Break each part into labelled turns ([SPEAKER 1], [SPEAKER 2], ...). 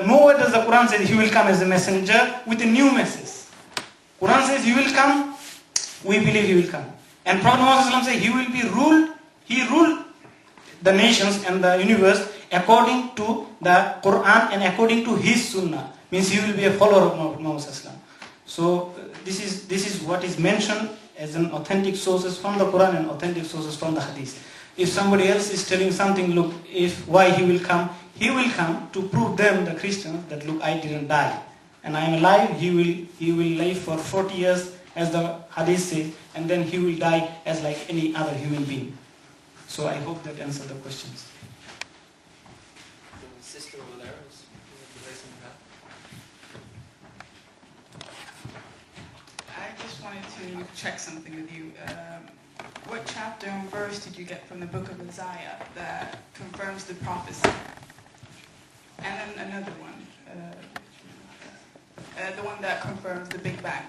[SPEAKER 1] nowhere does the Quran say he will come as a messenger with a new message. Quran says he will come, we believe he will come. And Prophet Muhammad says he will be he ruled the nations and the universe according to the Quran and according to his sunnah. Means he will be a follower of Muhammad. So this is what is mentioned as an authentic sources from the Quran and authentic sources from the Hadith. If somebody else is telling something, look, why he will come to prove them, the Christians, that look, I didn't die. And I am alive, he will live for 40 years, as the Hadith says, and then he will die as like any other human being. So I hope that answered the questions.
[SPEAKER 2] The sister over there is raising her hand.
[SPEAKER 3] I just wanted to check something with you. What chapter and verse did you get from the book of Isaiah that confirms the prophecy? And then another one, the one that confirms the Big Bang.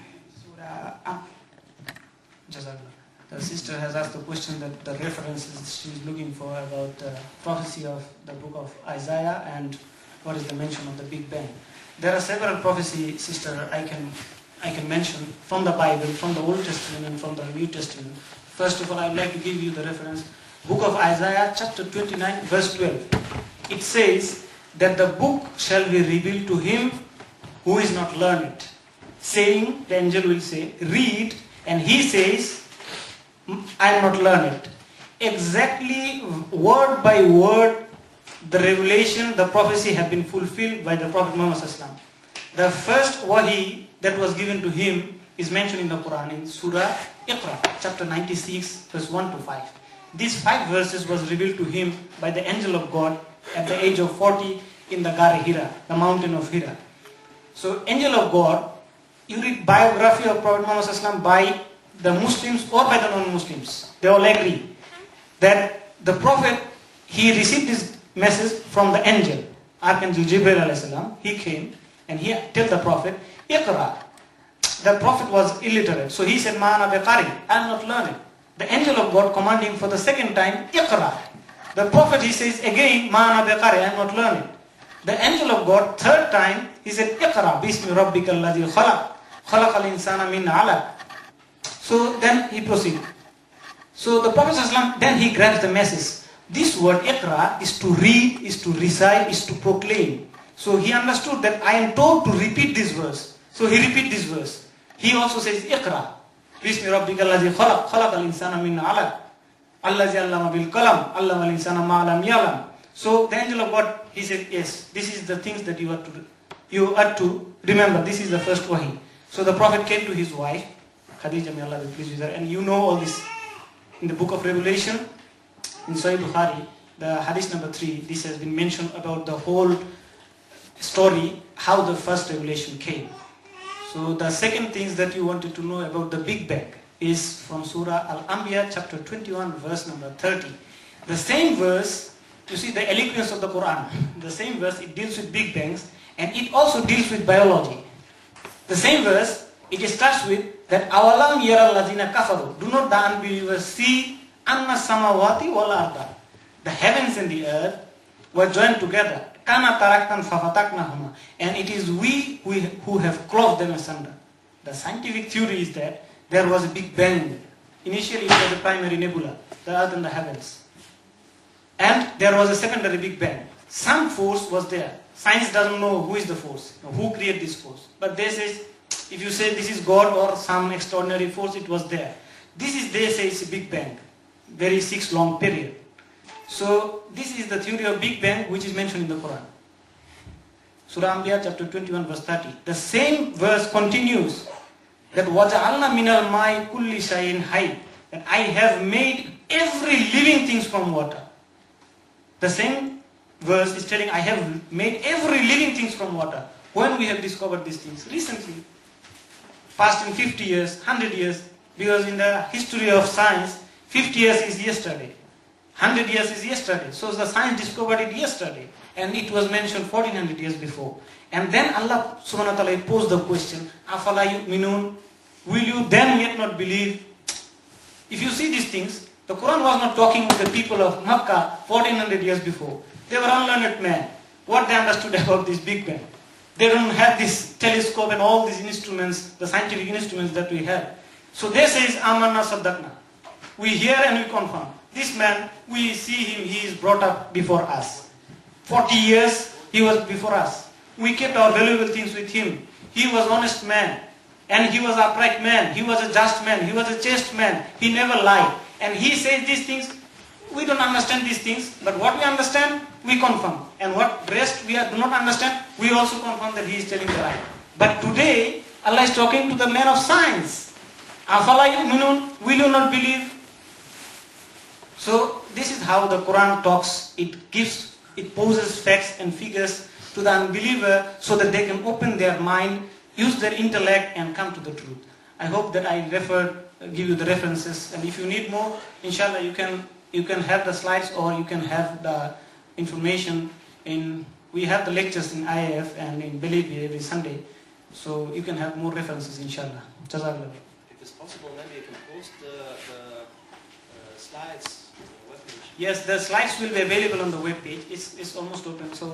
[SPEAKER 1] Jazakallah. The sister has asked the question that the references she's looking for about the prophecy of the book of Isaiah and what is the mention of the Big Bang. There are several prophecies, sister, I can mention from the Bible, from the Old Testament and from the New Testament. First of all, I would like to give you the reference. Book of Isaiah, chapter 29, verse 12. It says that the book shall be revealed to him who is not learned. Saying, the angel will say, read, and he says, I am not learned. Exactly, word by word, the revelation, the prophecy have been fulfilled by the Prophet Muhammad. The first wahi that was given to him is mentioned in the Quran in Surah Iqra, chapter 96, verse 1 to 5. These 5 verses was revealed to him by the angel of God at the age of 40 in the Gar Hira, the mountain of Hira. So, angel of God, you read biography of Prophet Muhammad by the Muslims or by the non-Muslims. They all agree that the Prophet, he received this message from the angel, Archangel Jibril alayhi salam. He came and he told the Prophet, Iqra. The Prophet was illiterate, so he said, Ma ana biqari, I am not learned. The angel of God commanded him for the second time, Iqra. The Prophet, he says again, Ma ana biqari, I am not learned. The angel of God, third time, he said, Iqra, bismi rabbikal ladhi khalaq, khalaqal insana min alaq. So then he proceeded. So the Prophet ﷺ, then he grabs the message. This word Iqra is to read, is to recite, is to proclaim. So he understood that I am told to repeat this verse. So he repeat this verse. He also says Iqra. Bismi rabbikal ladhi khalaq, khalaqal insana min alaq. Allazi allama bil qalam, allama al insana ma lam yalam. So the angel of God, he said, yes, this is the things that you are to remember. This is the first wahi. So the Prophet came to his wife, Khadija, may Allah be pleased with her, and you know all this. In the book of Revelation, in Sahih Bukhari, the hadith number 3, this has been mentioned about the whole story, how the first revelation came. So the second things that you wanted to know about the Big Bang is from Surah Al-Anbiya, chapter 21, verse number 30. The same verse, you see the eloquence of the Quran, the same verse, it deals with Big Bangs, and it also deals with biology. The same verse, it starts with that awalam yara lazina kafaru. Do not the unbelievers see anna samawati wal arda. The heavens and the earth were joined together. Kana taraktan fafataknahuma. And it is we who have closed them asunder. The scientific theory is that there was a Big Bang. Initially it was a primary nebula, the earth and the heavens. And there was a secondary Big Bang. Some force was there. Science doesn't know who is the force, who created this force. But they say, if you say this is God or some extraordinary force, it was there. This is, they say, it's a Big Bang. Very 6 long period. So this is the theory of Big Bang which is mentioned in the Quran. Surah Anbiya chapter 21 verse 30. The same verse continues that وَجَعَلْنَا مِنَ الْمَاءِ كُلِّ شَيْءٍ حَيٍّ, that I have made every living thing from water. The same verse is telling I have made every living thing from water. When we have discovered these things? Recently. Past in 50 years, 100 years, because in the history of science, 50 years is yesterday. 100 years is yesterday. So the science discovered it yesterday. And it was mentioned 1400 years before. And then Allah subhanahu wa ta'ala posed the question, Afala yu'minun? Will you then yet not believe? If you see these things, the Quran was not talking to the people of Makkah 1400 years before. They were unlearned men. what they understood about this Big Bang. They don't have this telescope and all these instruments, the scientific instruments that we have. So they say, Amanna Saddaqna. We hear and we confirm. This man, we see him, he is brought up before us. 40 years, he was before us. We kept our valuable things with him. He was honest man. And he was upright man. He was a just man. He was a chaste man. He never lied. And he says these things. We don't understand these things. But what we understand, we confirm. And what rest we do not understand, we also confirm that he is telling the lie. But today, Allah is talking to the man of science. Afala yu'minun, will you not believe? So this is how the Quran talks. It poses facts and figures to the unbeliever so that they can open their mind, use their intellect and come to the truth. I hope that I give you the references, and if you need more, inshallah you can have the slides or you can have the information we have the lectures in IAF and in Believe every Sunday, so you can have more references inshallah. Jazakallah.
[SPEAKER 2] If it's possible, maybe you can post the slides on the webpage.
[SPEAKER 1] Yes, the slides will be available on the webpage. It's almost open. So